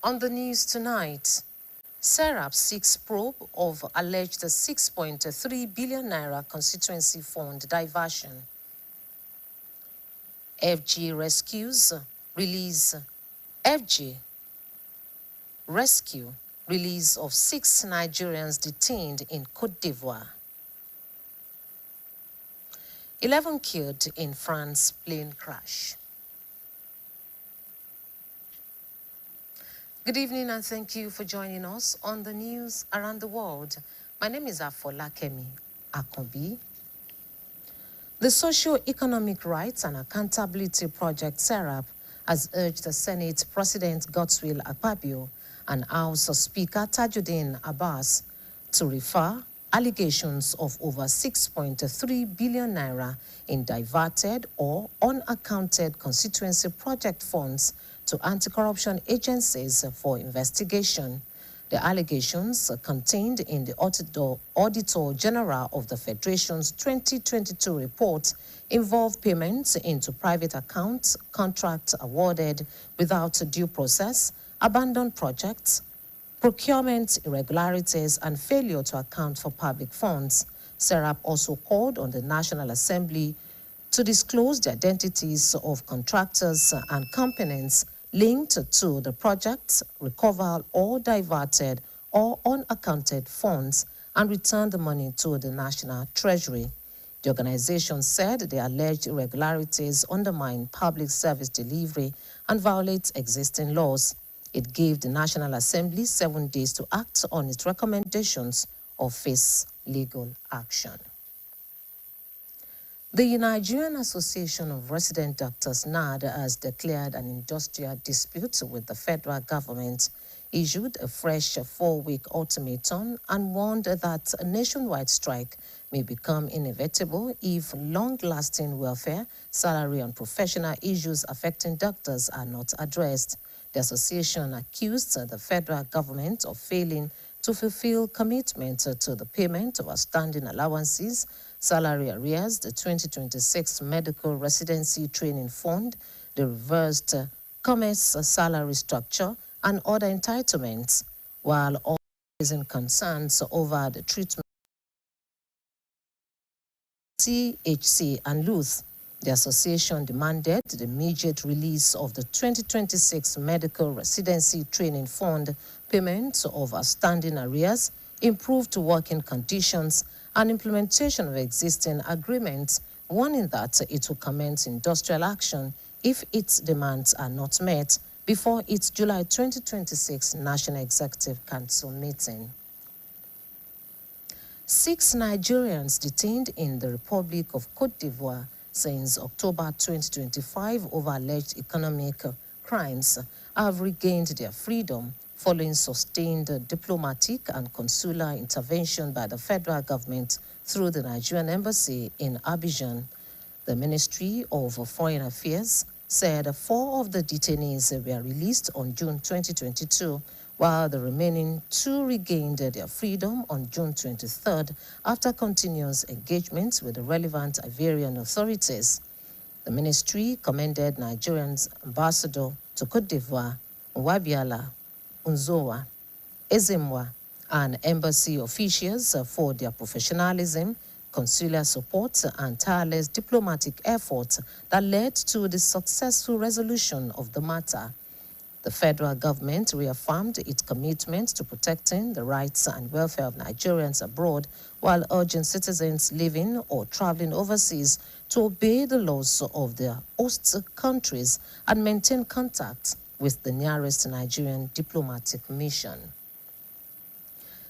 On the news tonight, Serap seeks probe of alleged 6.3 billion naira constituency fund diversion. FG rescues release FG rescue release of 6 Nigerians detained in Côte d'Ivoire. 11 killed in France plane crash. Good evening and thank you for joining us on the news around the world. My name is Afolakemi Akonbi. The Socio-Economic Rights and Accountability Project, SERAP, has urged the Senate President Godswill Akpabio and House Speaker Tajuddin Abbas to refer allegations of over 6.3 billion naira in diverted or unaccounted constituency project funds to anti-corruption agencies for investigation. The allegations contained in the Auditor General of the Federation's 2022 report involve payments into private accounts, contracts awarded without due process, abandoned projects, procurement irregularities, and failure to account for public funds. SERAP also called on the National Assembly to disclose the identities of contractors and components linked to the projects, recover all diverted or unaccounted funds, and return the money to the National Treasury. The organization said the alleged irregularities undermine public service delivery and violate existing laws. It gave the National Assembly 7 days to act on its recommendations or face legal action. The Nigerian Association of Resident Doctors, NAD, has declared an industrial dispute with the federal government, issued a fresh 4-week ultimatum, and warned that a nationwide strike may become inevitable if long-lasting welfare, salary, and professional issues affecting doctors are not addressed. The association accused the federal government of failing to fulfill commitments to the payment of outstanding allowances, salary arrears, the 2026 Medical Residency Training Fund, the reversed commerce salary structure, and other entitlements, while all raising concerns over the treatment of THC and Luth. The association demanded the immediate release of the 2026 Medical Residency Training Fund, payment of outstanding arrears, improved working conditions, and implementation of existing agreements, warning that it will commence industrial action if its demands are not met before its July 2026 National Executive Council meeting. 6 Nigerians detained in the Republic of Côte d'Ivoire since October 2025 over alleged economic crimes have regained their freedom following sustained diplomatic and consular intervention by the federal government through the Nigerian embassy in Abidjan. The Ministry of Foreign Affairs said 4 of the detainees were released on June 2022, while the remaining 2 regained their freedom on June 23rd after continuous engagements with the relevant Ivorian authorities. The ministry commended Nigeria's ambassador to Côte d'Ivoire, Nwabiala Unzowa Ezemwa, and embassy officials for their professionalism, consular support, and tireless diplomatic efforts that led to the successful resolution of the matter. The federal government reaffirmed its commitment to protecting the rights and welfare of Nigerians abroad while urging citizens living or traveling overseas to obey the laws of their host countries and maintain contact with the nearest Nigerian diplomatic mission.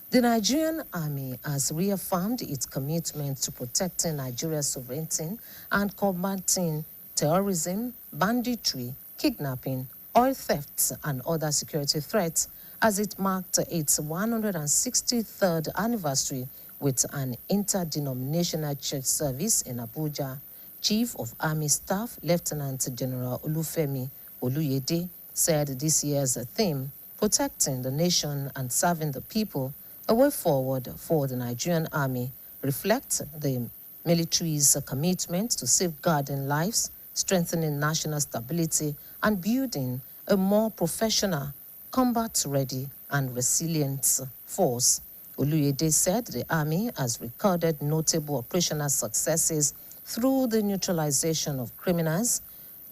The Nigerian Army has reaffirmed its commitment to protecting Nigeria's sovereignty and combating terrorism, banditry, kidnapping, oil thefts, and other security threats as it marked its 163rd anniversary with an interdenominational church service in Abuja. Chief of Army Staff Lieutenant General Olufemi Oluyede said this year's theme, protecting the nation and serving the people, a way forward for the Nigerian Army, reflects the military's commitment to safeguarding lives, strengthening national stability, and building a more professional, combat-ready and resilient force. Oluyede said the army has recorded notable operational successes through the neutralization of criminals,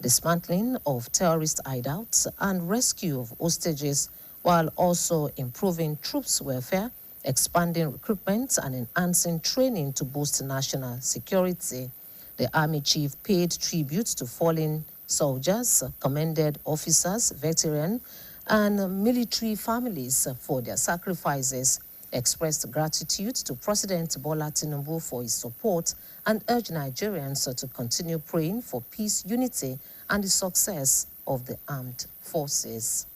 dismantling of terrorist hideouts, and rescue of hostages, while also improving troops' welfare, expanding recruitment, and enhancing training to boost national security. The Army Chief paid tribute to fallen soldiers, commended officers, veterans, and military families for their sacrifices, expressed gratitude to President Bola Tinubu for his support, and urged Nigerians to continue praying for peace, unity, and the success of the armed forces.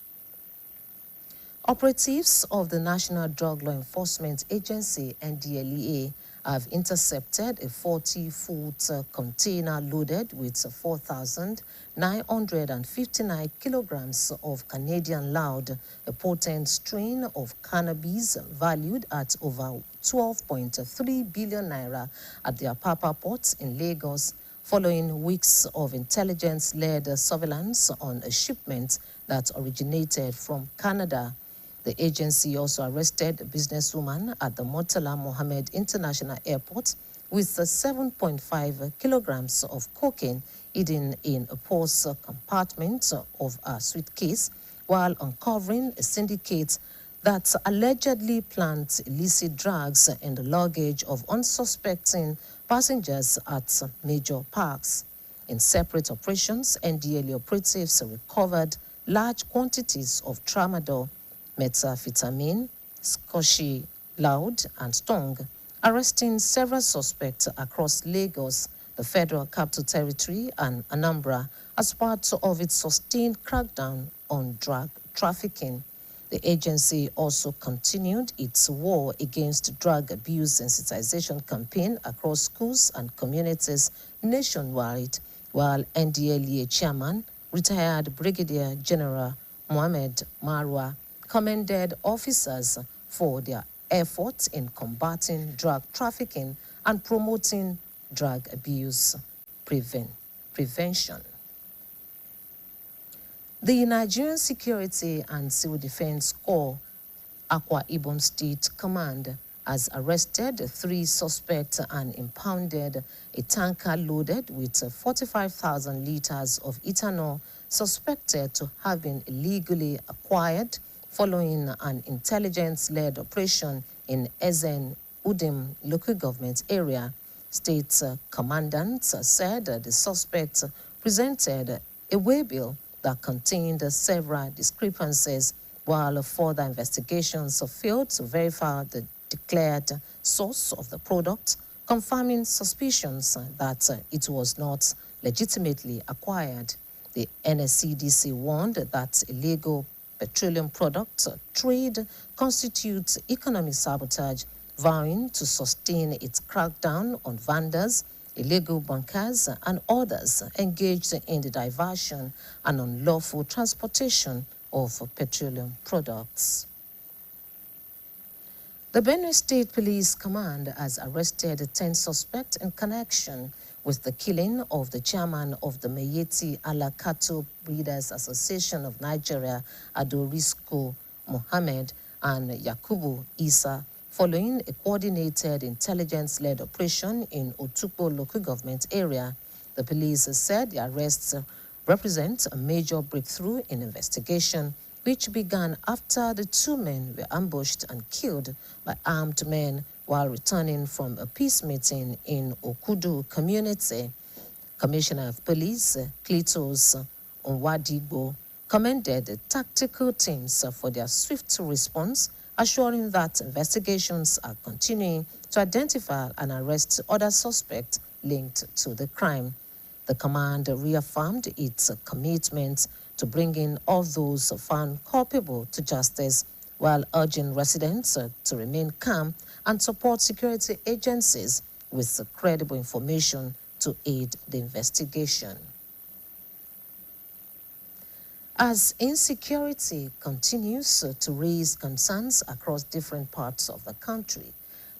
Operatives of the National Drug Law Enforcement Agency, NDLEA, have intercepted a 40-foot container loaded with 4,959 kilograms of Canadian loud, a potent strain of cannabis valued at over 12.3 billion naira at the Apapa port in Lagos, following weeks of intelligence-led surveillance on a shipment that originated from Canada. The agency also arrested a businesswoman at the Murtala Mohammed International Airport with 7.5 kilograms of cocaine hidden in a purse compartment of a suitcase, while uncovering a syndicate that allegedly plants illicit drugs in the luggage of unsuspecting passengers at major parks. In separate operations, NDLEA operatives recovered large quantities of tramadol, methamphetamine, Scotchy loud, and stung, arresting several suspects across Lagos, the Federal Capital Territory, and Anambra as part of its sustained crackdown on drug trafficking. The agency also continued its war against drug abuse sensitization campaign across schools and communities nationwide, while NDLEA chairman, retired Brigadier General Mohammed Marwa, commended officers for their efforts in combating drug trafficking and promoting drug abuse prevention. The Nigerian Security and Civil Defense Corps, Akwa Ibom State Command, has arrested 3 suspects and impounded a tanker loaded with 45,000 liters of ethanol suspected to have been illegally acquired following an intelligence-led operation in Ezen Udim local government area. State commandants said the suspect presented a waybill that contained several discrepancies, while further investigations failed to verify the declared source of the product, confirming suspicions that it was not legitimately acquired. The NSCDC warned that illegal petroleum product trade constitutes economic sabotage, vowing to sustain its crackdown on vendors, illegal bunkers, and others engaged in the diversion and unlawful transportation of petroleum products. The Benue State Police Command has arrested 10 suspects in connection with the killing of the chairman of the Meyeti Alakato Breeders Association of Nigeria, Adorisco Mohammed, and Yakubu Isa, following a coordinated intelligence-led operation in Otukpo local government area. The police said the arrests represent a major breakthrough in investigation, which began after the 2 men were ambushed and killed by armed men while returning from a peace meeting in Okudu community. Commissioner of Police Klitos Onwadigbo commended the tactical teams for their swift response, assuring that investigations are continuing to identify and arrest other suspects linked to the crime. The command reaffirmed its commitment to bringing all those found culpable to justice, while urging residents to remain calm and support security agencies with credible information to aid the investigation. As insecurity continues to raise concerns across different parts of the country,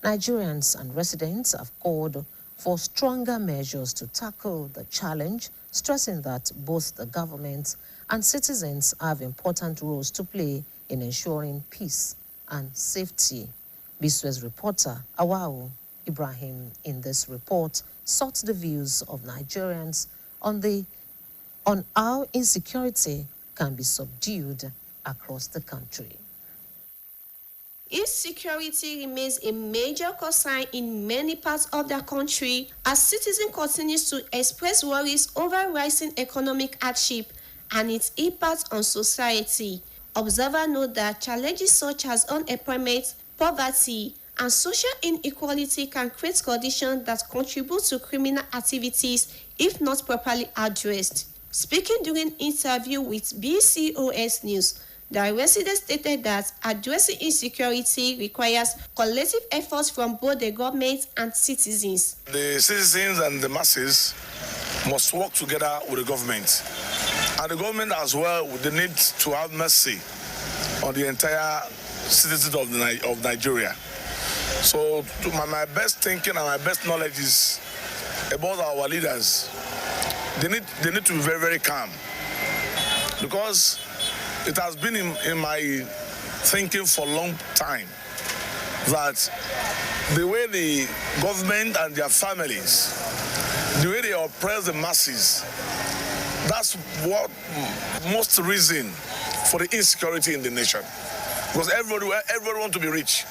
Nigerians and residents have called for stronger measures to tackle the challenge, stressing that both the government and citizens have important roles to play in ensuring peace and safety. BCOS reporter Awao Ibrahim in this report sought the views of Nigerians on how insecurity can be subdued across the country. Insecurity remains a major concern in many parts of the country as citizens continue to express worries over rising economic hardship and its impact on society. Observers note that challenges such as unemployment, poverty, and social inequality can create conditions that contribute to criminal activities if not properly addressed. Speaking during an interview with BCOS News, the resident stated that addressing insecurity requires collective efforts from both the government and citizens. The citizens and the masses must work together with the government. And the government as well, they need to have mercy on the entire citizens of Nigeria. So my best thinking and my best knowledge is about our leaders. They need to be very, very calm, because it has been in my thinking for a long time that the way the government and their families, the way they oppress the masses, that's what most reason for the insecurity in the nation. Because everybody wants to be rich.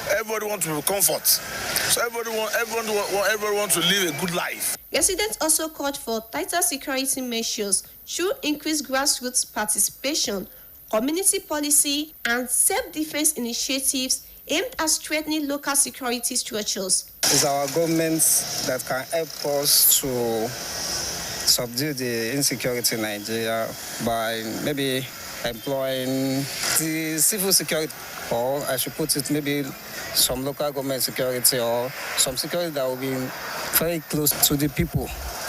Everybody wants to be comfort. So everyone wants to live a good life. Residents also called for tighter security measures through increased grassroots participation, community policy, and self-defense initiatives aimed at strengthening local security structures. It's our governments that can help us to subdue the insecurity in Nigeria by maybe employing the civil security, or I should put it, maybe some local government security or some security that will be very close to the people,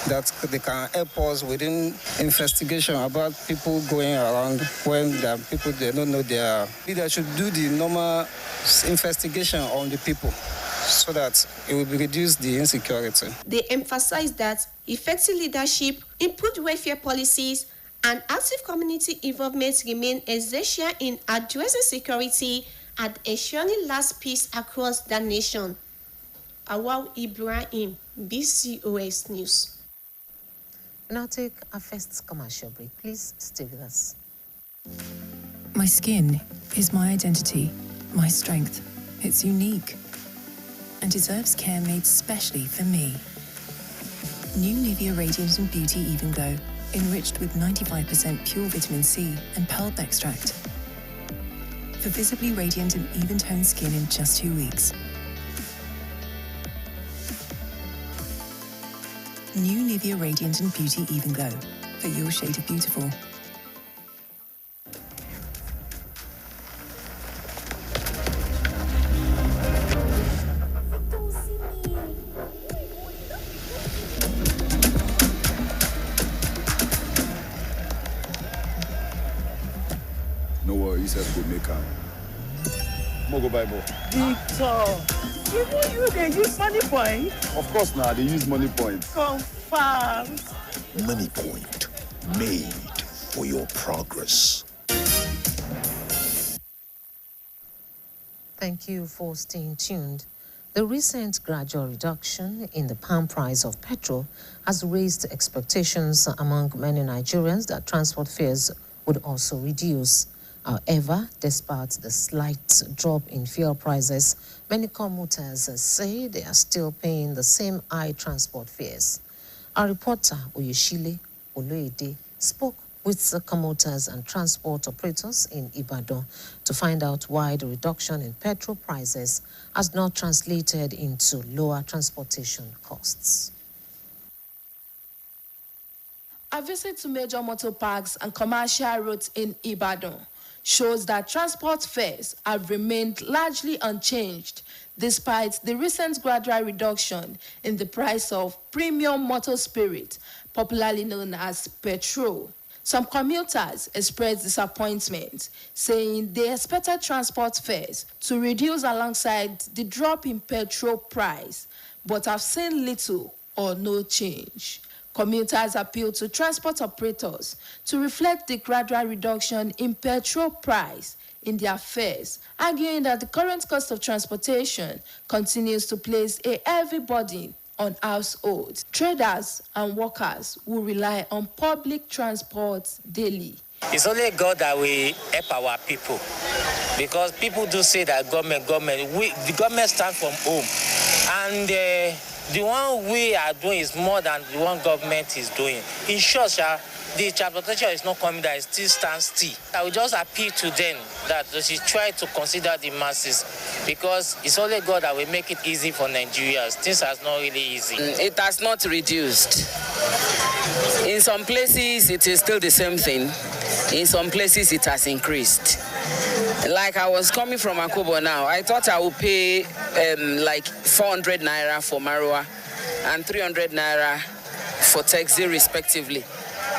that they can help us within investigation about people going around when the people they don't know their. They should do the normal investigation on the people so that it will reduce the insecurity. They emphasize that effective leadership, improved welfare policies, and active community involvement remain essential in addressing security and ensuring lasting peace across the nation. Awao Ibrahim, BCOS News. Now take our first commercial break. Please stay with us. My skin is my identity, my strength. It's unique and deserves care made specially for me. New Nivea Radiant and Beauty Even Glow, enriched with 95% pure vitamin C and pulp extract. For visibly radiant and even-toned skin in just 2 weeks. New Nivea Radiant and Beauty Even Glow, for your shade of beautiful. No worries, I could make am. Mogo Bible. Victor, even you they use money point? Of course now, they use money point. Confirm. Money point, made for your progress. Thank you for staying tuned. The recent gradual reduction in the palm price of petrol has raised expectations among many Nigerians that transport fares would also reduce. However, despite the slight drop in fuel prices, many commuters say they are still paying the same high transport fares. Our reporter, Oyeshile Oloede, spoke with the commuters and transport operators in Ibadan to find out why the reduction in petrol prices has not translated into lower transportation costs. A visit to major motor parks and commercial routes in Ibadan shows that transport fares have remained largely unchanged despite the recent gradual reduction in the price of premium motor spirit, popularly known as petrol. Some commuters expressed disappointment, saying they expected transport fares to reduce alongside the drop in petrol price, but have seen little or no change. Commuters appeal to transport operators to reflect the gradual reduction in petrol price in their fares, arguing that the current cost of transportation continues to place a heavy burden on households, traders, and workers who rely on public transport daily. It's only God that will help our people, because people do say that government, the government stands from home, and the one we are doing is more than the one government is doing. In short, the transportation is not coming down, it still stands still. I will just appeal to them that they should try to consider the masses, because it's only God that will make it easy for Nigerians. Things are not really easy. It has not reduced. In some places, it is still the same thing. In some places, it has increased. Like I was coming from Akobo now, I thought I would pay like 400 naira for Marua and 300 naira for taxi respectively.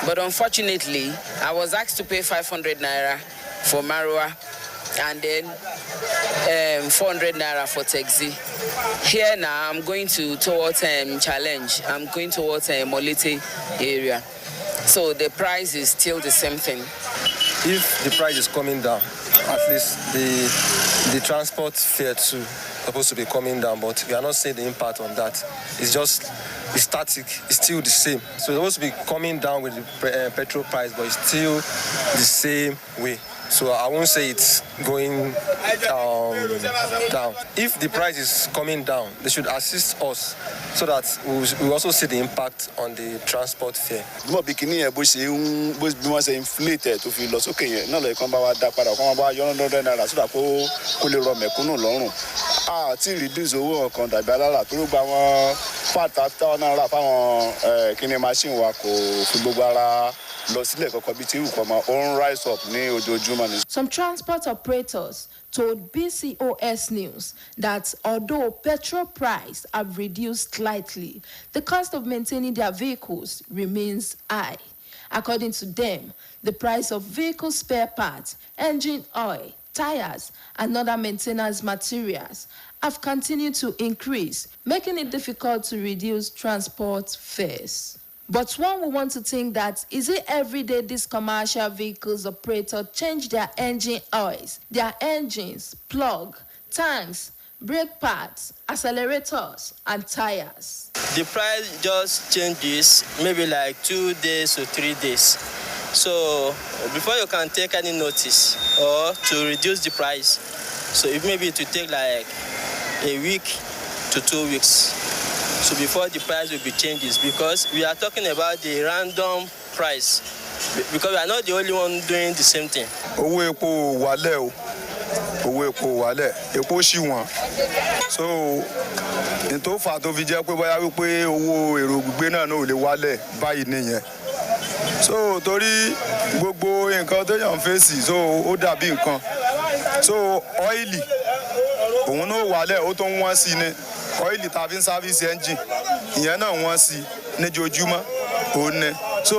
But unfortunately, I was asked to pay 500 naira for Marua and then 400 naira for taxi. Here now, I'm going towards Challenge. I'm going towards Molete area. So the price is still the same thing. If the price is coming down, at least the transport fare too supposed to be coming down, but we are not seeing the impact on that. It's just static, it's still the same. So it's supposed to be coming down with the petrol price, but it's still the same way. So I won't say it's going down. If the price is coming down, they should assist us so that we also see the impact on the transport fare. Inflated to feel loss. Okay, no, like come back that part of $100 so that could reduce over contact balala to buy part after kine machine work or Some transport operators told BCOS News that although petrol prices have reduced slightly, the cost of maintaining their vehicles remains high. According to them, the price of vehicle spare parts, engine oil, tires, and other maintenance materials have continued to increase, making it difficult to reduce transport fares. But one will want to think that, is it every day these commercial vehicles operators change their engine oils, their engines, plug, tanks, brake pads, accelerators, and tires? The price just changes maybe like 2 days to 3 days. So before you can take any notice or to reduce the price, so it maybe it will take like a week to 2 weeks. So before the price will be changes, because we are talking about the random price, because we are not the only one doing the same thing. So into fa tó fi jẹ́ pé bóyá wípé owó èrò gbígbé náà ò lè wálẹ̀ báyìí nìyẹn. So torí gbogbo nǹkan tó yàn fèsì so ó dàbí nǹkan. So ọ́ìlì òun náà wálẹ̀ ó tó ń wọ́n sí ni. Ọ́ìlì tàbí ń sáfíìsì ẹ́ńjìn ìyẹn náà wọ́n sí níjojúmọ́ òun ni. So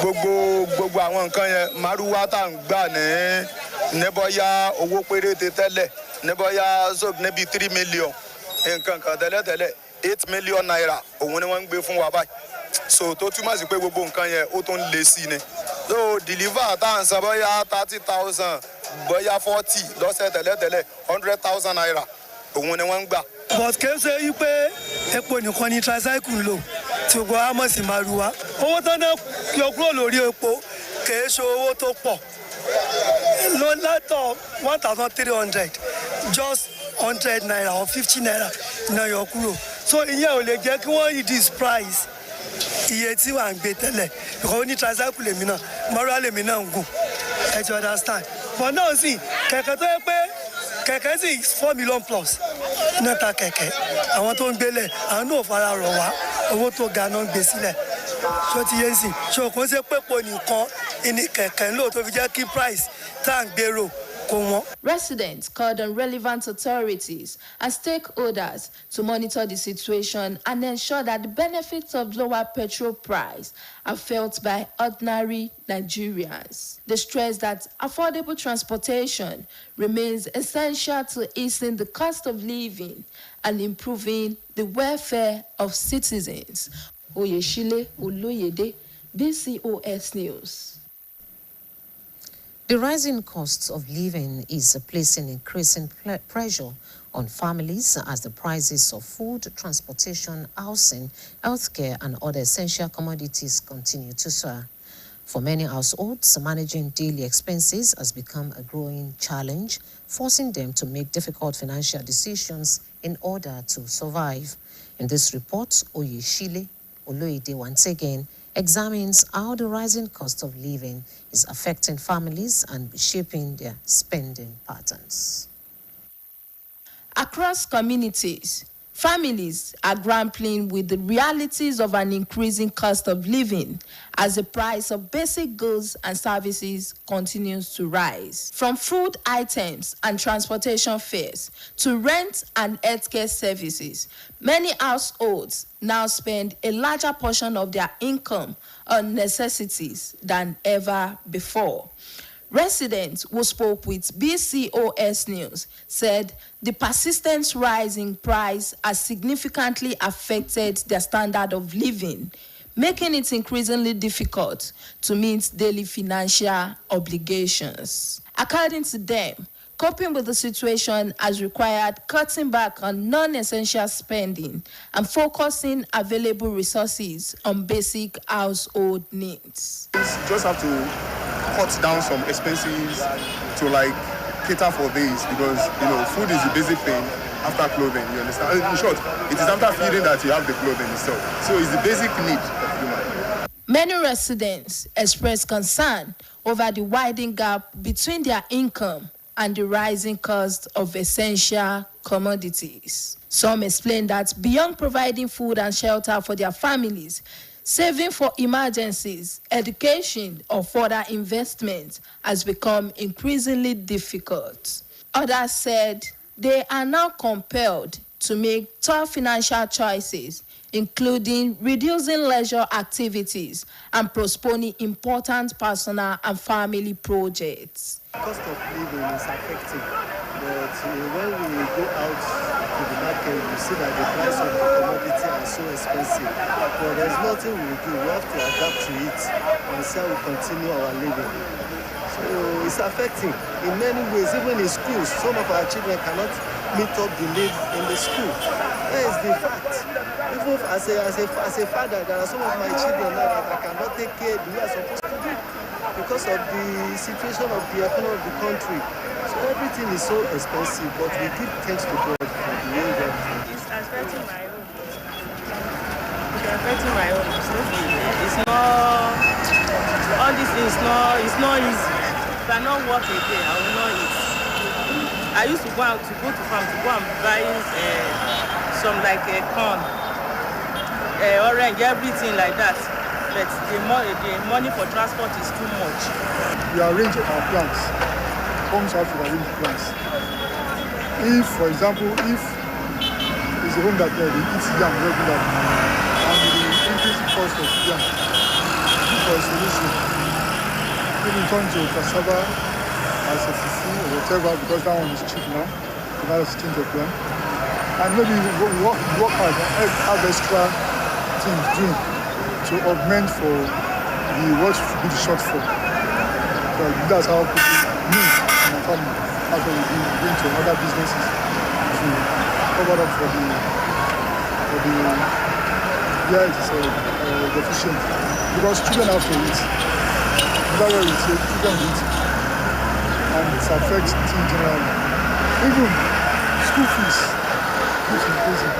gbogbo àwọn nǹkan yẹn márúwá tá à ń gbà ní bóyá owó péréte tẹ́lẹ̀ ní bóyá níbi 3 million nǹkan kan tẹ́lẹ̀ 8 million naira òun ni wọ́n ń gbé fún wa báyìí. So tó túmọ̀ sí pé gbogbo nǹkan yẹn ó tó ń lé sí ni. So deliver tá à ń san bóyá 30,000 bóyá 40 lọ́sẹ̀ tẹ́lẹ̀ 100,000 naira òun ni wọ́n ń gbà. But kì í ṣe wípé epo nìkan ni tricycle ń lò tí gbogbo àmọ́ sí márúwá. Owó tó náà yọ kúrò lórí epo kì í ṣe owó tó pọ̀. Lọ látọ̀ 1,300 just 100 naira or 50 naira náà yọ kúrò. So ìyẹn ò lè jẹ́ kí wọ́n reduce price iye tí wà ń gbé tẹ́lẹ̀. Because ní tricycle lèmi náà márúwá lèmi náà ń gùn. Ẹ ti understand. But náà sì kẹ̀kẹ́ tó yẹ pé kẹ̀kẹ́ sì 4 million plus náà ta kẹ̀kẹ́. Àwọn tó ń gbélẹ̀ àwọn náà fara rọ̀ wá owó tó ga náà ń gbé sílẹ̀. So ti yẹn sì ṣe òkun ṣe pépo nìkan ìní kẹ̀kẹ́ ńlò tó fi jẹ́ kí price tá à ń gbèrò kó wọ́n. Residents called on relevant authorities and stakeholders to monitor the situation and ensure that the benefits of lower petrol price are felt by ordinary Nigerians. They stress that affordable transportation remains essential to easing the cost of living and improving the welfare of citizens. Oyeshile Oloyede, BCOS News. The rising costs of living is placing increasing pressure on families as the prices of food, transportation, housing, healthcare, and other essential commodities continue to soar. For many households, managing daily expenses has become a growing challenge, forcing them to make difficult financial decisions in order to survive. In this report, Oyeshile Oloide once again examines how the rising cost of living is affecting families and shaping their spending patterns. Across communities, families are grappling with the realities of an increasing cost of living as the price of basic goods and services continues to rise. From food items and transportation fares to rent and healthcare services, many households now spend a larger portion of their income on necessities than ever before. Residents who spoke with BCOS News said the persistent rise in price has significantly affected their standard of living, making it increasingly difficult to meet daily financial obligations. According to them, coping with the situation has required cutting back on non-essential spending and focusing available resources on basic household needs. You just have to cut down some expenses to cater for this, because food is the basic thing after clothing, you understand? In short, it is after feeding that you have the clothing itself. So it's the basic need of human. Many residents express concern over the widening gap between their income and the rising cost of essential commodities. Some explain that beyond providing food and shelter for their families, saving for emergencies, education, or further investment has become increasingly difficult. Others said they are now compelled to make tough financial choices, including reducing leisure activities and postponing important personal and family projects. The cost of living is affecting, but when we go out to the market, we see that the price of the commodity are so expensive. But there's nothing we do. We have to adapt to it and see how we continue our living. So it's affecting in many ways. Even in schools, some of our children cannot meet up the need in the school. That is the fact. Even as a father, there are some of my children now that I cannot take care of the way I'm supposed to do because of the situation of the economy of the country. So everything is so expensive, but we give thanks to God for the way that it's affecting my own. It's affecting my own. It's not, all this is not, it's not easy. If I not work again, I will not eat. I used to go out to go to farm to go and buy some corn, orange, everything like that. But the money for transport is too much. We arrange our plans. Homes have to arrange plans. If, for example, if it's a home that they eat yam regularly and the increasing cost of yam, for a solution, maybe turn to cassava as a fufu or whatever, because that one is cheap now. So that's change the plan. And maybe work hard and have extra things doing to augment for what should be the shortfall. But that's how people, me and my family, after we bring to other businesses to cover up for the where it is deficient. Because children have to eat. That's why we say children eat. And it affects things generally. Even school fees keeps increasing.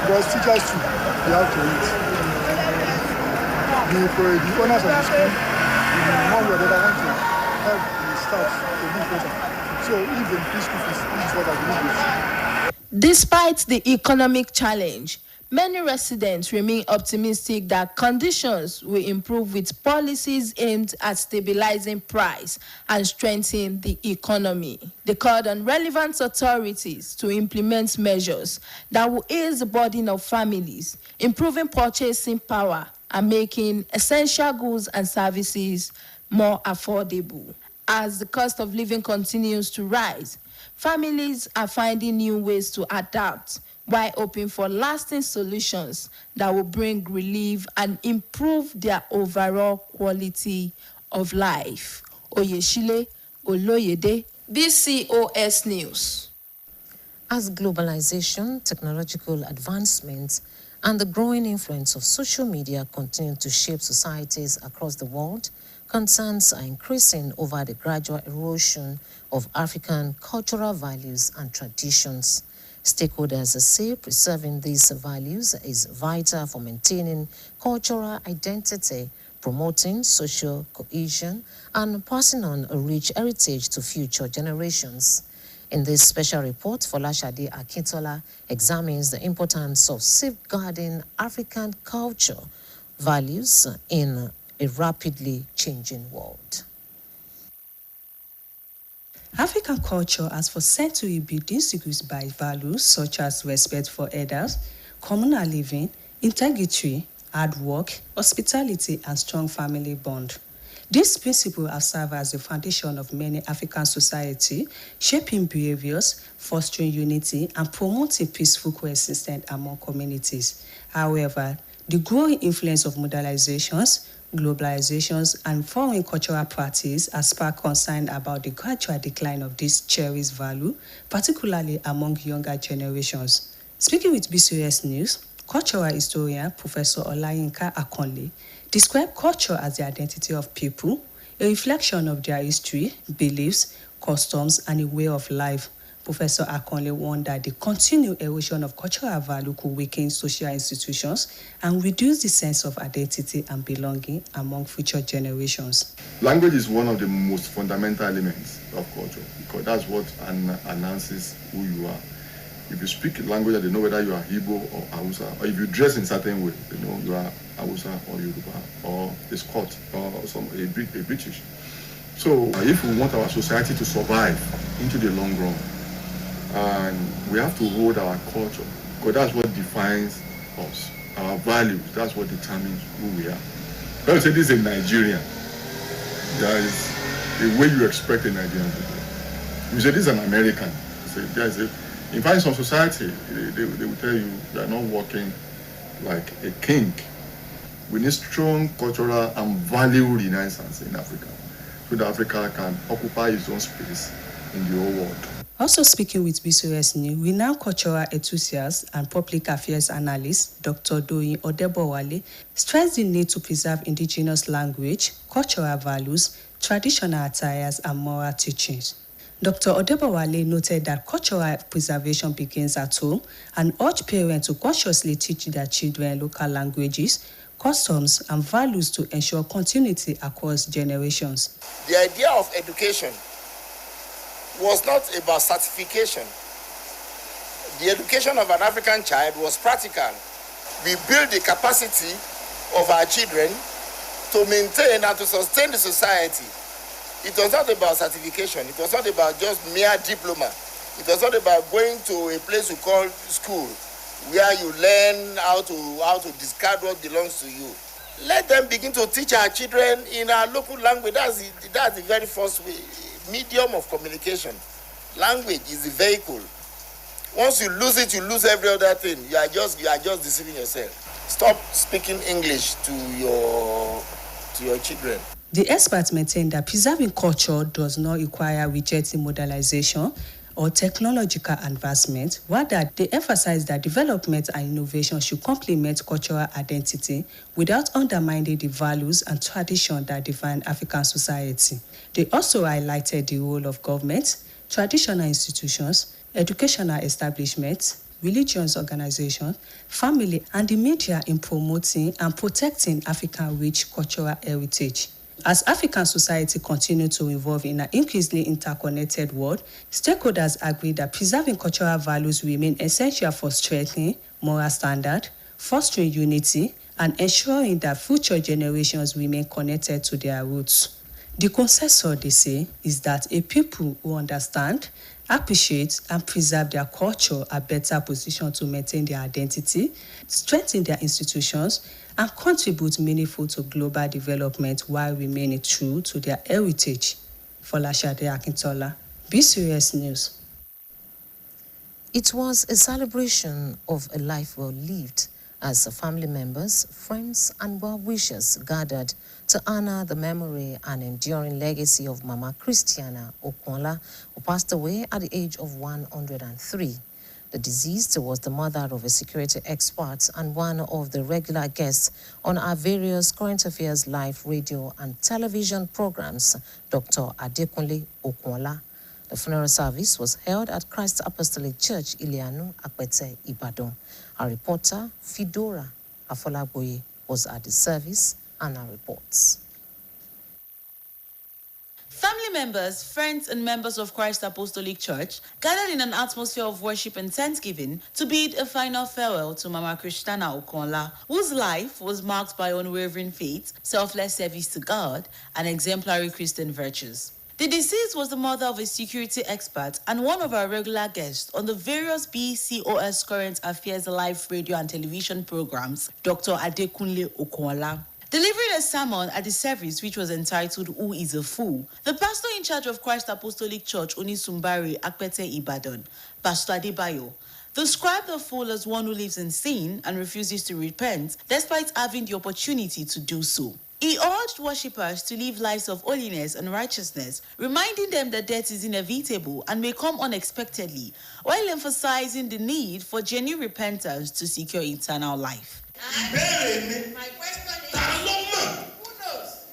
Because teachers too, they have to eat. The owners of the school, the one where they want to help the staff to live better. So if they increase school fees, this is what I believe is. Despite the economic challenge, many residents remain optimistic that conditions will improve with policies aimed at stabilizing price and strengthening the economy. They called on relevant authorities to implement measures that will ease the burden of families, improving purchasing power, and making essential goods and services more affordable. As the cost of living continues to rise, families are finding new ways to adapt while hoping for lasting solutions that will bring relief and improve their overall quality of life. Oyeshile Oloyede, BCOS News. As globalization, technological advancements, and the growing influence of social media continue to shape societies across the world, concerns are increasing over the gradual erosion of African cultural values and traditions. Stakeholders say preserving these values is vital for maintaining cultural identity, promoting social cohesion, and passing on a rich heritage to future generations. In this special report, Folashade Akintola examines the importance of safeguarding African culture values in a rapidly changing world. African culture has for centuries been distinguished by values such as respect for elders, communal living, integrity, hard work, hospitality, and strong family bond. These principles have served as the foundation of many African societies, shaping behaviors, fostering unity, and promoting peaceful coexistence among communities. However, the growing influence of modernizations, globalizations, and foreign cultural practice has sparked concern about the gradual decline of this cherished value, particularly among younger generations. Speaking with BCOS News, cultural historian Professor Olayinka Akonle described culture as the identity of people, a reflection of their history, beliefs, customs, and a way of life. Professor Akonle warned that the continued erosion of cultural value could weaken social institutions and reduce the sense of identity and belonging among future generations. Language is one of the most fundamental elements of culture because that's what announces who you are. If you speak a language, they know whether you are Igbo or Hausa, or if you dress in a certain way, they know you are Hausa or Yoruba or a Scot or a British. So if we want our society to survive into the long run, and we have to hold our culture, because that's what defines us, our values, that's what determines who we are. When you say this is a Nigerian, there is a way you expect a Nigerian to be. You say this is an American, in fact, in some society, they will tell you they are not working like a king. We need strong cultural and value renaissance in Africa, so that Africa can occupy its own space in the whole world. Also speaking with BCOS News, renowned cultural enthusiast and public affairs analyst Dr. Doyin Odebowale stressed the need to preserve indigenous language, cultural values, traditional attires, and moral teachings. Dr. Odebowale noted that cultural preservation begins at home and urged parents to consciously teach their children local languages, customs, and values to ensure continuity across generations. The idea of education was not about certification. The education of an African child was practical. We build the capacity of our children to maintain and to sustain the society. It was not about certification. It was not about just mere diploma. It was not about going to a place you call school, where you learn how to discard what belongs to you. Let them begin to teach our children in our local language. That's the very first way, medium of communication. Language is the vehicle. Once you lose it, you lose every other thing. You are just deceiving yourself. Stop speaking English to your children. The experts maintain that preserving culture does not require rejecting modernization or technological advancement. Rather, they emphasize that development and innovation should complement cultural identity without undermining the values and traditions that define African society. They also highlighted the role of government, traditional institutions, educational establishments, religious organizations, family, and the media in promoting and protecting African-rich cultural heritage. As African society continues to evolve in an increasingly interconnected world, stakeholders agree that preserving cultural values remain essential for strengthening moral standards, fostering unity, and ensuring that future generations remain connected to their roots. The consensus, they say, is that a people who understand, appreciate, and preserve their culture are better positioned to maintain their identity, strengthen their institutions, and contribute meaningful to global development while remaining true to their heritage. Folashade Akintola, BCOS News. It was a celebration of a life well lived as family members, friends, and well-wishers gathered to honor the memory and enduring legacy of Mama Christiana Okwonla, who passed away at the age of 103. The deceased was the mother of a security expert and one of the regular guests on our various current affairs live radio and television programs, Dr. Adekunle Okwonla. The funeral service was held at Christ Apostolic Church, Ilianu, Akpete, Ibadan. Our reporter, Fidora Afolaboye, was at the service and our reports. Family members, friends, and members of Christ Apostolic Church gathered in an atmosphere of worship and thanksgiving to bid a final farewell to Mama Christiana Okwonla, whose life was marked by unwavering faith, selfless service to God, and exemplary Christian virtues. The deceased was the mother of a security expert and one of our regular guests on the various BCOS current affairs live radio and television programs, Dr. Adekunle Okwonla. Delivering a sermon at the service which was entitled Who is a Fool, the pastor in charge of Christ Apostolic Church, Onisumbari, Akpete, Ibadan, Pastor Adebayo, described the fool as one who lives in sin and refuses to repent despite having the opportunity to do so. He urged worshippers to live lives of holiness and righteousness, reminding them that death is inevitable and may come unexpectedly, while emphasizing the need for genuine repentance to secure eternal life. My question is, who knows?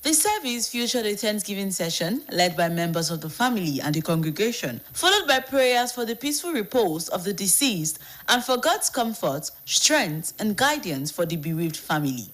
The service featured a Thanksgiving session led by members of the family and the congregation, followed by prayers for the peaceful repose of the deceased and for God's comfort, strength, and guidance for the bereaved family.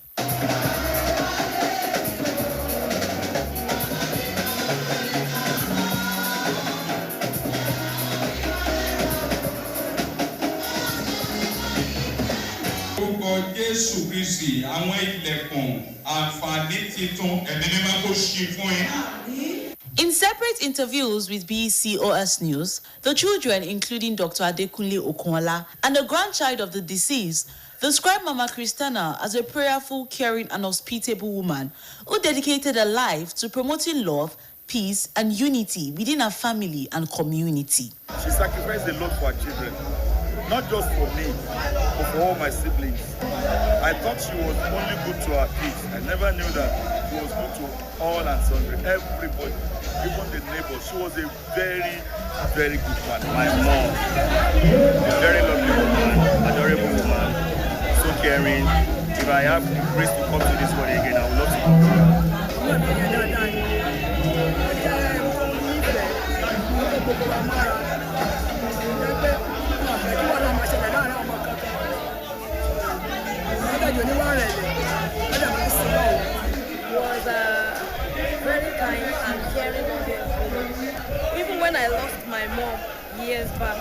In separate interviews with BCOS News, the children, including Dr. Adekunle Okwonla and the grandchild of the deceased, described Mama Christiana as a prayerful, caring, and hospitable woman who dedicated her life to promoting love, peace, and unity within her family and community. She sacrificed a lot for her children, not just for me, but for all my siblings. I thought she was only good to her kids. I never knew that she was good to all and sundry, everybody, even the neighbors. She was a very, very good man. My mom, a very lovely woman, adorable woman, so caring. If I have the grace to come to this body again, I would love to come to her. Was very kind and caring woman. Even when I lost my mom years back,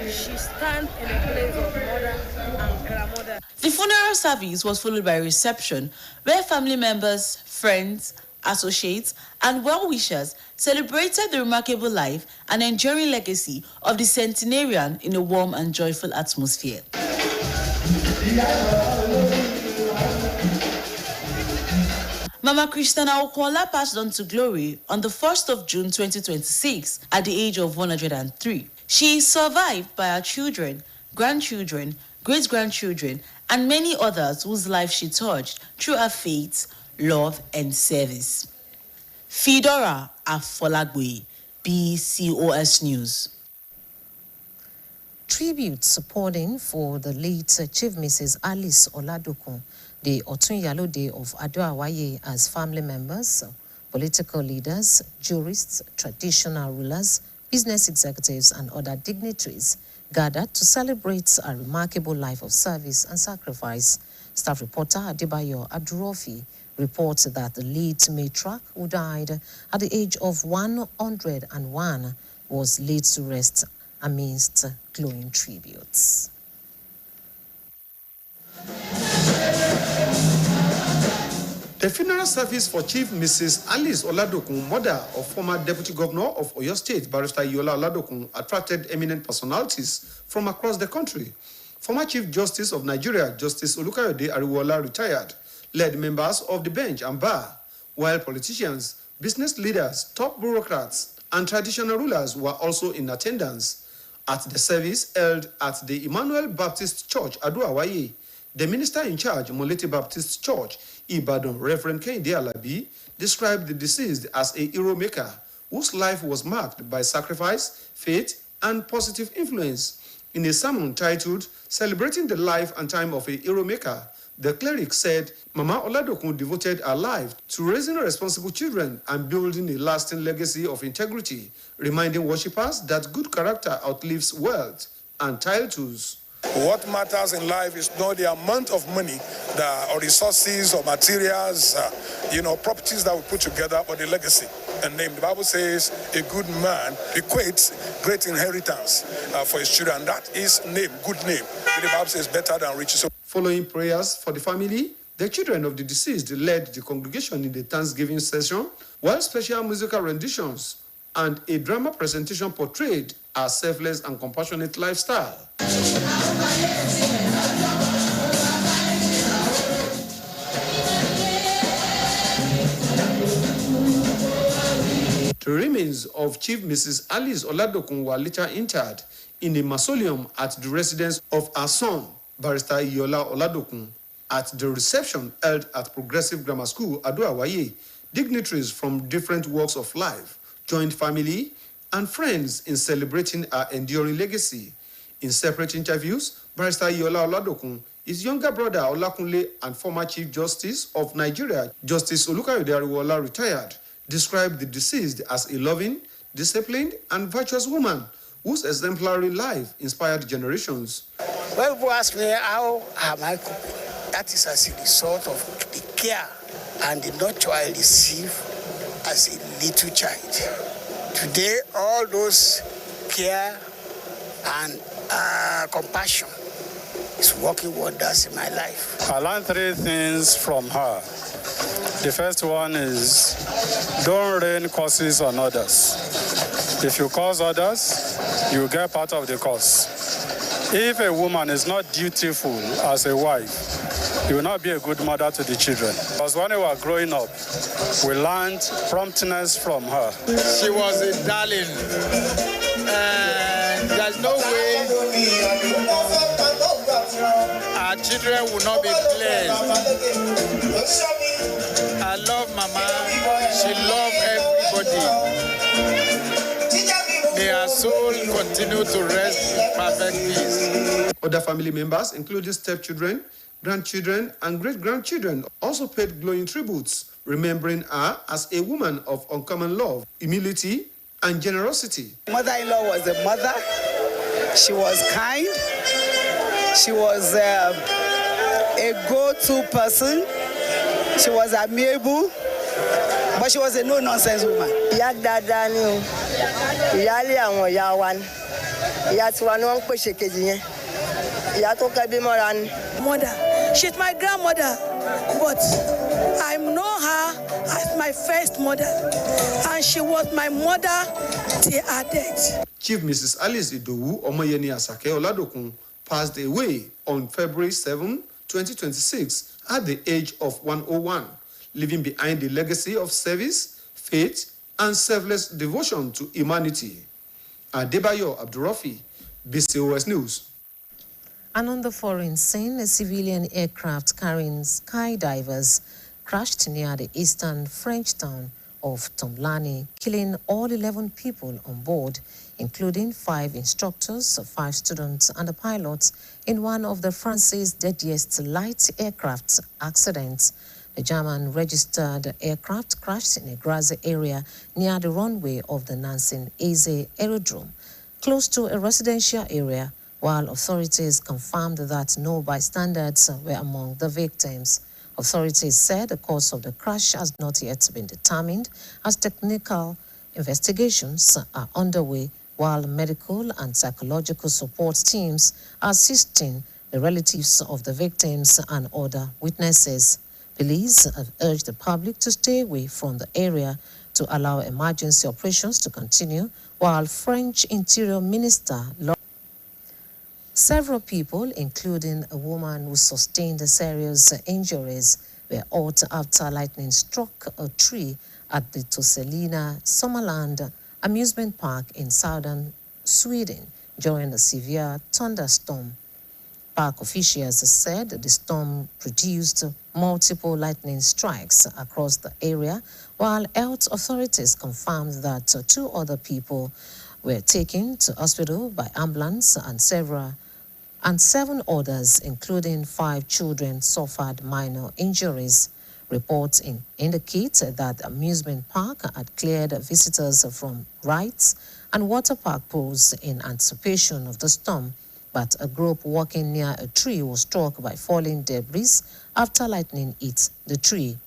she stands in a place of mother and grandmother. The funeral service was followed by a reception where family members, friends, associates, and well-wishers celebrated the remarkable life and enduring legacy of the centenarian in a warm and joyful atmosphere. Mama Christiana Okwonla passed on to glory on the 1st of June 2026 at the age of 103. She is survived by her children, grandchildren, great-grandchildren, and many others whose lives she touched through her faith, love, and service. Fidora Afolaboye, BCOS News. Tribute supporting for the late Chief Mrs. Alice Oladokun, the Otunyalode of Ado-Awaye, as family members, political leaders, jurists, traditional rulers, business executives, and other dignitaries gathered to celebrate a remarkable life of service and sacrifice. Staff reporter Adebayo Adurofi reports that the late matriarch, who died at the age of 101, was laid to rest amidst glowing tributes. The funeral service for Chief Mrs. Alice Oladokun, mother of former Deputy Governor of Oyo State, Barrister Yola Oladokun, attracted eminent personalities from across the country. Former Chief Justice of Nigeria, Justice Olukayode Ariwola, retired, led members of the bench and bar, while politicians, business leaders, top bureaucrats, and traditional rulers were also in attendance. At the service held at the Emmanuel Baptist Church, Ado-Awaye, the minister in charge, Molete Baptist Church, Ibadan, Reverend Kehinde Alabi, described the deceased as a hero maker whose life was marked by sacrifice, faith, and positive influence. In a sermon titled, Celebrating the Life and Time of a Hero Maker, the cleric said Mama Oladokun devoted her life to raising responsible children and building a lasting legacy of integrity, reminding worshippers that good character outlives wealth and titles. What matters in life is not the amount of money or resources or materials, properties that we put together, but the legacy and name. The Bible says a good man equates great inheritance for his children. That is name, good name. The Bible says better than riches. Following prayers for the family, the children of the deceased led the congregation in the Thanksgiving session, while special musical renditions and a drama presentation portrayed a selfless and compassionate lifestyle. The remains of Chief Mrs. Alice Oladokun were later interred in a mausoleum at the residence of her son, Barrister Yola Oladokun. At the reception held at Progressive Grammar School, Ado-Awaye, dignitaries from different walks of life joined family and friends in celebrating her enduring legacy. In separate interviews, Barrister Yola Oladokun, his younger brother Olakunle, and former Chief Justice of Nigeria, Justice Olukayode Ariwola, retired, described the deceased as a loving, disciplined, and virtuous woman whose exemplary life inspired generations. When people ask me how am I coping, that is as a result of the care and the nurture I receive as a little child. Today, all those care and compassion is working wonders in my life. I learned 3 things from her. The first one is don't rain curses on others. If you curse others, you get part of the curse. If a woman is not dutiful as a wife, you will not be a good mother to the children. Because when we were growing up, we learned promptness from her. She was a darling. And there's no way our children will not be blessed. I love Mama. She loves everybody. May her soul continue to rest in perfect peace. Other family members, including stepchildren, grandchildren, and great-grandchildren, also paid glowing tributes, remembering her as a woman of uncommon love, humility, and generosity. Mother-in-law was a mother. She was kind. She was a go-to person. She was amiable, but she was a no-nonsense woman. Ìyá dáadáa ni o. Ìyáálé àwọn ìyá wa ni. Ìyá tiwa ni wọ́n ń pèsè kejì yẹn. Ìyá tó kẹ́bí mọ́ra ni. Mother, she's my grandmother, but I know her as my first mother, and she was my mother till her death. Chief Mrs. Alice Idowu Omoyeni Asake Oladokun passed away on February 7, 2026, at the age of 101, leaving behind a legacy of service, faith, and selfless devotion to humanity. Adebayo Abdurrafi, BCOS News. And on the foreign scene, a civilian aircraft carrying skydivers crashed near the eastern French town of Tomlani, killing all 11 people on board, including 5 instructors, 5 students, and a pilot in one of the France's deadliest light aircraft accidents. The German-registered aircraft crashed in a grassy area near the runway of the Nancy-Eze aerodrome, close to a residential area, while authorities confirmed that no bystanders were among the victims. Authorities said the cause of the crash has not yet been determined, as technical investigations are underway, while medical and psychological support teams are assisting the relatives of the victims and other witnesses. Police have urged the public to stay away from the area to allow emergency operations to continue, while French Interior Minister several people, including a woman who sustained serious injuries, were hurt after lightning struck a tree at the Tosselina Sommerland amusement park in southern Sweden during a severe thunderstorm. Park officials said the storm produced multiple lightning strikes across the area, while health authorities confirmed that 2 other people were taken to hospital by ambulance and 7 others, including 5 children, suffered minor injuries. Reports indicate that the amusement park had cleared visitors from rides and water park pools in anticipation of the storm, but a group walking near a tree was struck by falling debris after lightning hit the tree.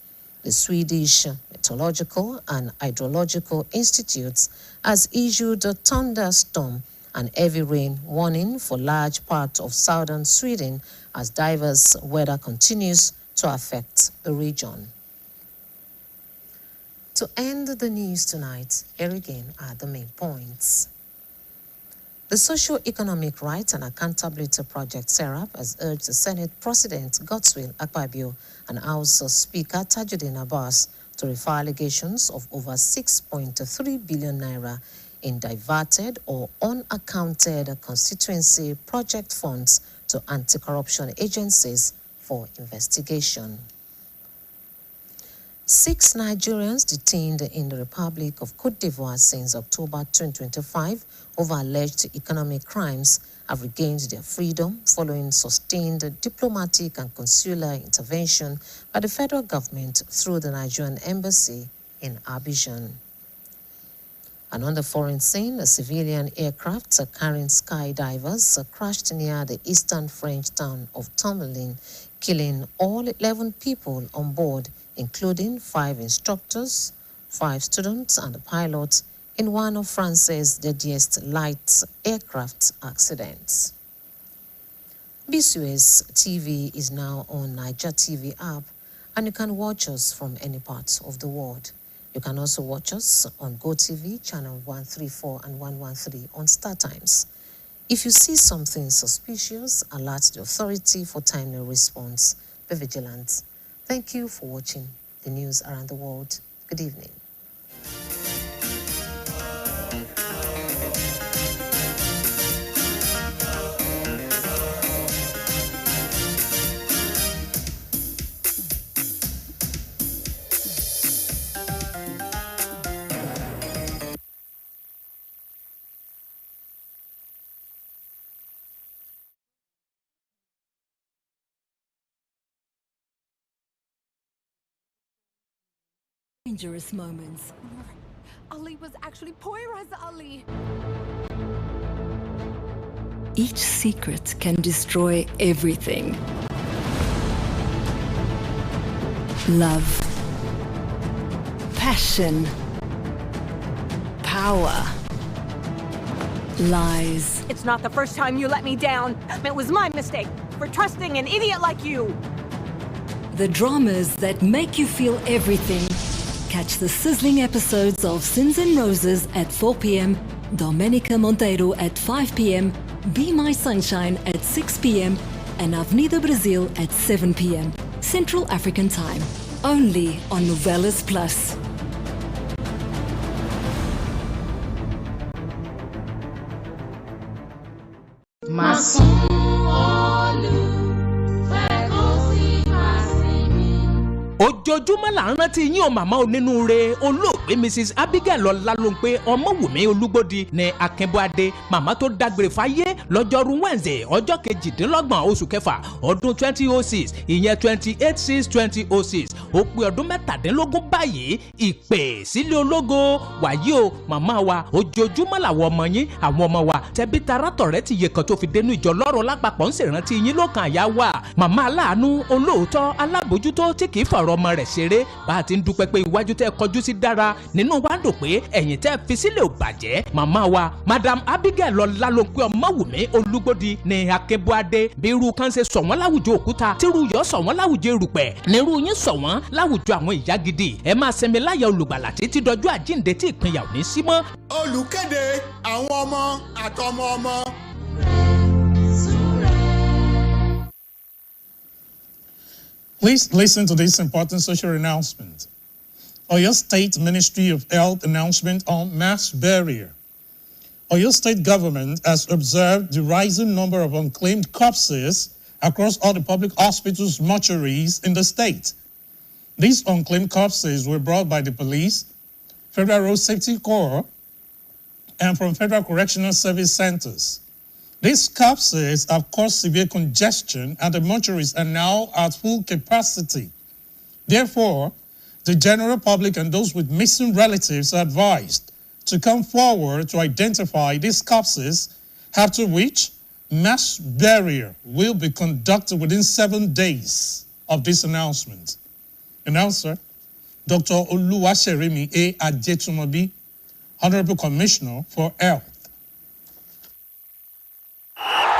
The Swedish Meteorological and Hydrological Institute has issued a thunderstorm and heavy rain warning for large parts of southern Sweden as diverse weather continues to affect the region. To end the news tonight, here again are the main points. The Socio-Economic Rights and Accountability Project, SERAP, has urged the Senate President Godswill Akpabio and House Speaker Tajuddin Abbas to refer allegations of over 6.3 billion naira in diverted or unaccounted constituency project funds to anti-corruption agencies for investigation. 6 Nigerians detained in the Republic of Cote d'Ivoire since October 2025 over alleged economic crimes have regained their freedom following sustained diplomatic and consular intervention by the federal government through the Nigerian embassy in Abidjan. And on the foreign scene, a civilian aircraft carrying skydivers crashed near the eastern French town of Tourmalin, killing all 11 people on board, including 5 instructors, 5 students, and a pilot in one of France's deadliest light aircraft accidents. BCOS TV is now on Niger TV app, and you can watch us from any part of the world. You can also watch us on GoTV, channel 134 and 113 on StarTimes. If you see something suspicious, alert the authority for timely response. Be vigilant. Thank you for watching the news around the world. Good evening. Dangerous moments. Ali was actually Poira's Ali. Each secret can destroy everything. Love, passion, power, lies. It's not the first time you let me down. It was my mistake for trusting an idiot like you. The dramas that make you feel everything. Catch the sizzling episodes of Sins and Roses at 4 p.m, Domenica Monteiro at 5 p.m, Be My Sunshine at 6 p.m, and Avenida Brazil at 7 p.m, Central African Time. Only on Novelas Plus. ojoojúmọ́ là ń rántí yín o màmá onínúure olóògbé Mrs. Abigail Ọlálóńpé Ọmọwùmí Olúgbòdì ní Akínbọ́adé màmá tó dágbére fáyé lọ́jọ́rú Wednesday ọjọ́ 28 oṣù kẹfà ọdún 2006 ìyẹn 28/6/2006 ó pé ọdún 17 báyìí ìpè sílé ológo wàyí o màmá wa ojoojúmọ́ làwọn ọmọ yín àwọn ọmọ wa tẹbí tarátọ̀ rẹ ti yẹ kan tó fi dénú ìjọ lọ́rọ̀ lápapọ̀ ń ṣèrántí yín lọ́kàn àyà wa màmá aláàánú olóòótọ́ alábòjútó tí kì í fọ̀rọ̀ ọmọ rẹ̀ ṣeré bá a ti ń dúpẹ́ pé iwájú tẹ́ kọjú sí dára nínú wa ń dùn pé ẹ̀yìn tẹ́ fi sílẹ̀ ò bàjẹ́ màmá wa Madam Abigail Ọlálóńpé Ọmọwùmí ọmọwùmí olúgbòdì ní akínbọ́adé bí irú kan ṣe sọ wọ́n láwùjọ òkúta tírú yọ sọ wọ́n láwùjọ erùpẹ̀ nírú yín sọ wọ́n láwùjọ àwọn ìyá gidi ẹ máa sinmi láyà olùgbàlà títí dọjọ́ àjíǹde tí ìpínyà ò ní sí mọ́. olùkéde àwọn ọmọ àtọmọ ọmọ. Please listen to this important social announcement. Oyo State Ministry of Health announcement on mass burial. Oyo State government has observed the rising number of unclaimed corpses across all the public hospitals, mortuaries in the state. These unclaimed corpses were brought by the police, Federal Road Safety Corps, and from Federal Correctional Service Centers. These corpses have caused severe congestion and the mortuaries are now at full capacity. Therefore, the general public and those with missing relatives are advised to come forward to identify these corpses, after which mass burial will be conducted within 7 days of this announcement. Announcer, Dr. Oluwaseremi A. Ajetumobi, Honorable Commissioner for Health.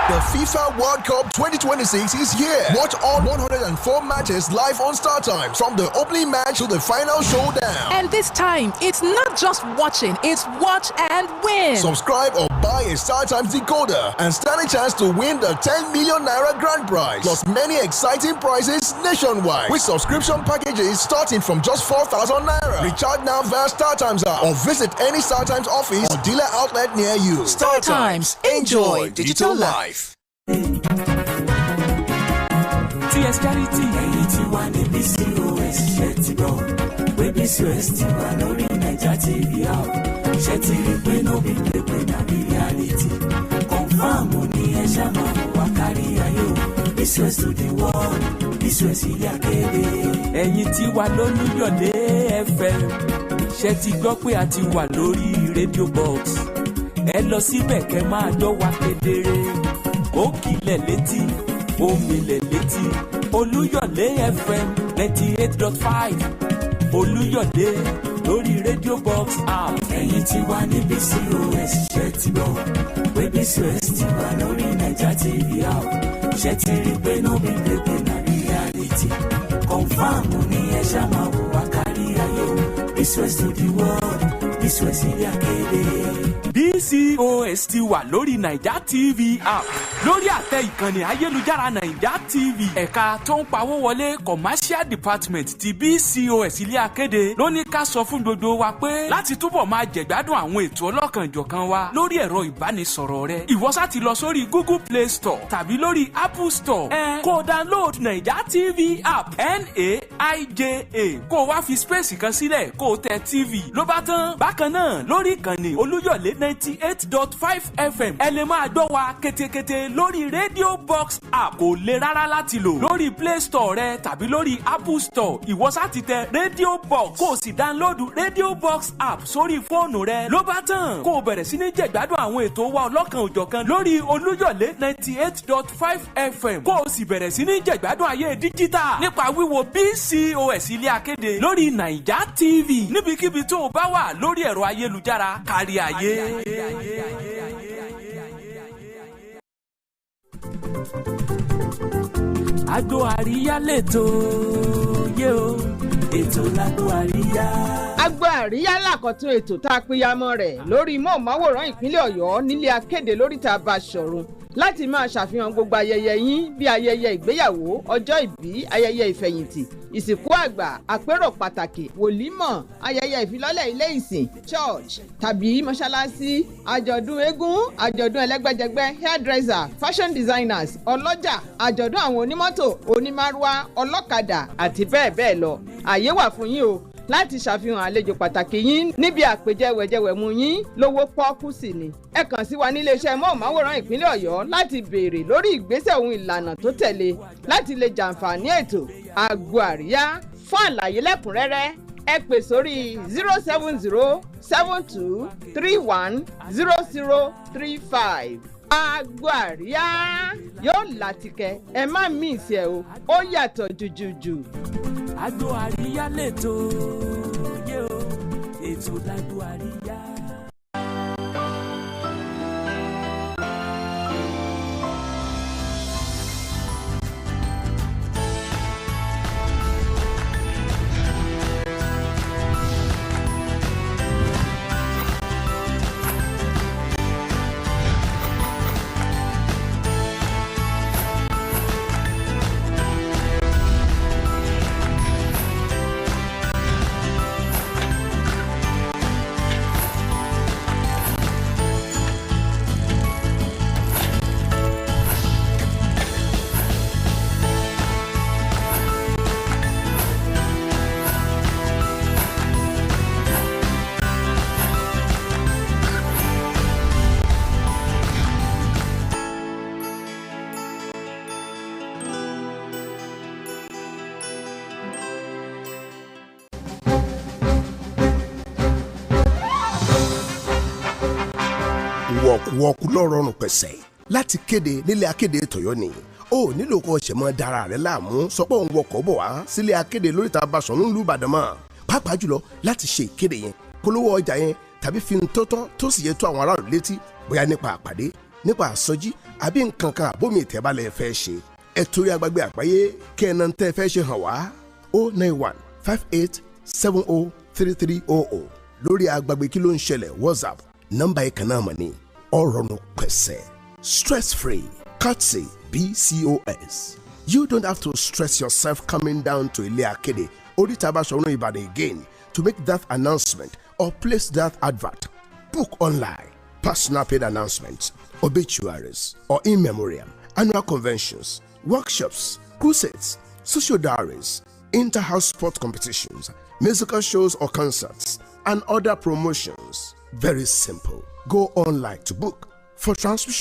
The FIFA World Cup 2026 is here. Watch all 104 matches live on Star Times from the opening match to the final showdown. And this time, it's not just watching, it's watch and win. Subscribe or buy a Star Times decoder and stand a chance to win the 10 million naira grand prize. Plus many exciting prizes nationwide with subscription packages starting from just 4,000 naira. Recharge now via Star Times app or visit any Star Times office or dealer outlet near you. Star Times. Enjoy digital life. TS Charity ẹ̀yin tí wà ní BCOS ṣe ti gbọ́ pé BCOS ti wà lórí Naija TV app ṣe ti rí pé no be play play na be reality confam ní ẹ ṣàmà wà kárí ayé o BCOS to the world BCOS ilé akéde. ẹ̀yin tí wà lólúyọ̀lé FM ṣe ti gbọ́ pé a ti wà lórí radio box ẹ lọ síbẹ̀ kẹ́ máa gbọ́ wa kedere ó kilẹ̀ létí ó milẹ̀ létí Olúyọ̀lé FM 98.5 Olúyọ̀lé lórí radio box app. ẹ̀yin tí wà ní BCOS ṣe ti gbọ́ pé BCOS ti wà lórí Naija TV app ṣe ti rí pé no be play na reality confam ní ẹ ṣá máa wò wá kárí ayé o BCOS to the world BCOS ilé akéde. BCOS ti wà lórí Naija TV app lórí àtẹ ìkànnì ayélujára Naija TV ẹ̀ka tó ń pawó wọlé commercial department ti BCOS ilé akéde ló ní ká sọ fún gbogbo wa pé láti túbọ̀ máa jẹ̀gbádùn àwọn ètò ọlọ́kanjọ̀kan wa lórí ẹ̀rọ ìbánisọ̀rọ̀ rẹ ìwọ sá ti lọ sórí Google Play Store tàbí lórí Apple Store kó download Naija TV app NAIJA kó wá fi space kan sílẹ̀ kó tẹ TV ló bá tán bákan náà lórí ìkànnì Olúyọ̀lé 98.5 FM ẹ lè máa gbọ́ wa kétékété lórí radio box app kò le rárá láti lò lórí Play Store rẹ tàbí lórí Apple Store ìwọ sá ti tẹ radio box kó o sì dáńlódù radio box app sórí fóònù rẹ ló bá tán kó o bẹ̀rẹ̀ sí ní jẹ̀gbádùn àwọn ètò wa ọlọ́kan òjọ̀kan lórí Olúyọ̀lé 98.5 FM kó o sì bẹ̀rẹ̀ sí ní jẹ̀gbádùn ayé díjítà nípa wíwo BCOS ilé akéde lórí Naija TV níbikíbi tó o bá wà lórí ẹ̀rọ ayélujára kárí ayé. Agbo àríyá lètò yé o ètò lágbo àríyá. Agbo àríyá làkọ̀tún ètò tá a pínyamọ́ rẹ̀ lórí móhùnmáwòrán ìpínlẹ̀ Ọ̀yọ́ nílé akéde lóríta Basọ̀run láti máa ṣàfihàn gbogbo ayẹyẹ yín bí ayẹyẹ ìgbéyàwó ọjọ́ ìbí ayẹyẹ ìfẹ̀yìntì ìsìnkú àgbà àpérò pàtàkì wòlímọ̀ ayẹyẹ ìfilọ́lẹ̀ ilé ìsìn church tàbí mọ́ṣáláṣí àjọ̀dún eégún àjọ̀dún ẹlẹ́gbẹ́jẹgbẹ́ hairdresser fashion designers ọlọ́jà àjọ̀dún àwọn onímọ́tò onímárúwá ọlọ́kadà àti bẹ́ẹ̀ bẹ́ẹ̀ lọ àyè wà fún yín o láti ṣàfihàn àlejò pàtàkì yín níbi àpèjẹ wẹ̀jẹwẹ̀mu yín lówó pọ́ọ́kú sí ni. ẹ kàn sí wa nílé iṣẹ́ móhùnmáwòrán ìpínlẹ̀ Ọ̀yọ́ láti béèrè lórí ìgbésẹ̀ ohun ìlànà tó tẹ̀lé láti lè jàǹfààní ètò Agbo Àríyá. Fún àlàyé lẹ́kùnrẹ́rẹ́ ẹ pè sórí 07072310035. Agbo Àríyá yóò látìkẹ́ ẹ má mísì ẹ o ó yàtọ̀ jùjùjù. Agbo àríyá lètò yé o ètò lágbo àríyá. wọ̀kúwọ̀kú lọ́rọ̀rùn pẹ̀sẹ̀ láti kéde nílé akéde tọ̀yọ́ ni ó nílò kó ṣe mọ́ dára rẹ̀ láàmú sọ pé òun wọkọ̀ bọ̀ wá sílé akéde lóríta Basọ̀run nílùú Ìbàdàn mọ́ pàápàá jùlọ láti ṣe ìkéde yẹn polówó ọjà yẹn tàbí fi tótọ́ tó sì yẹ tó àwọn aráàlú létí bóyá nípa àpàdé nípa àsọjí àbí nǹkan kan àbómi ìtẹ́bálẹ̀ fẹ́ ṣe ẹ torí agbègbè àgbáyé kẹ́ẹ̀nà tẹ́ fẹ́ ṣe hàn wá 09158703300 lórí agbègbè kí ló ń ṣẹlẹ̀ WhatsApp nọ́mbà yìí kan náà mọ̀ ní ọ̀rọ̀nù pẹ̀sẹ̀ stress free courtesy BCOS. You don't have to stress yourself coming down to Ilé Akéde Oríta Basọ̀run Ìbàdàn again to make that announcement or place that advert. Book online, personal paid announcements, obituaries, or in memoriam, annual conventions, workshops, crusades, social diaries, inter-house sport competitions, musical shows or concerts, and other promotions. Very simple. Go online to book. For transmission